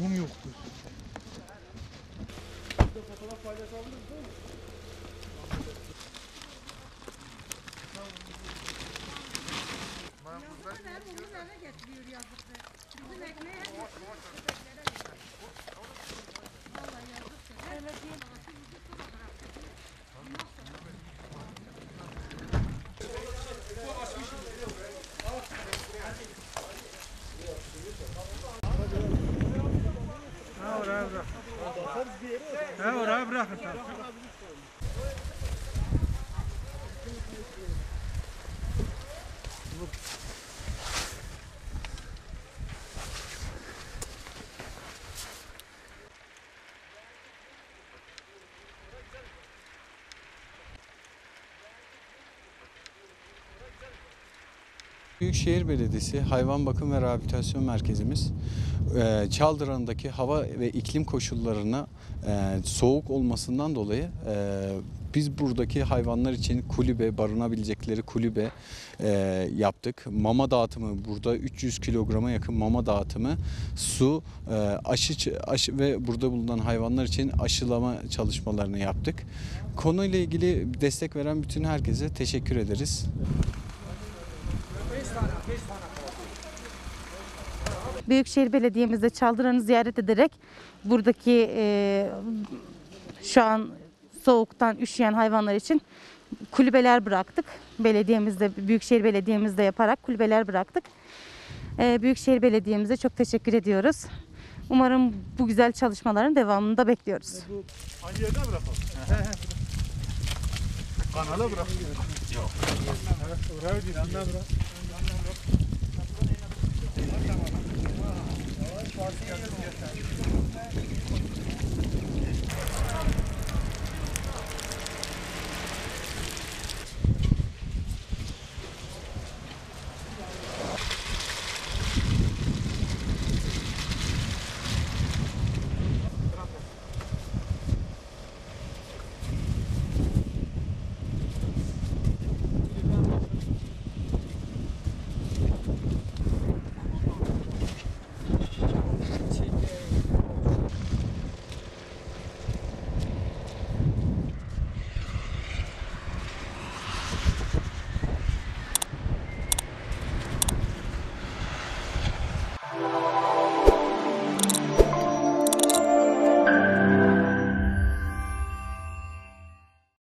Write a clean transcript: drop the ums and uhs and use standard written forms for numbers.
Mum yoktur. Fotoğraf faydası aldınız değil mi? Onun eve getiriyor yazıklar. Bizim ekmeği hep vallahi yazıktır. Öyle değil. Ha oraya bırak. Ha oraya bırakın. Büyükşehir Belediyesi Hayvan Bakım ve Rehabilitasyon Merkezimiz Çaldıran'daki hava ve iklim koşullarına soğuk olmasından dolayı biz buradaki hayvanlar için kulübe, barınabilecekleri kulübe yaptık. Mama dağıtımı, burada 300 kilograma yakın mama dağıtımı, su, aşı ve burada bulunan hayvanlar için aşılama çalışmalarını yaptık. Konuyla ilgili destek veren bütün herkese teşekkür ederiz. Büyükşehir Belediye'mizde Çaldıran'ı ziyaret ederek buradaki şu an soğuktan üşüyen hayvanlar için kulübeler bıraktık. Belediyemizde, Büyükşehir Belediye'mizde yaparak kulübeler bıraktık. Büyükşehir Belediye'mize çok teşekkür ediyoruz. Umarım bu güzel çalışmaların devamını da bekliyoruz. Hangi yerde bırakalım? Kanala bırak. Yok. Oraya bırak.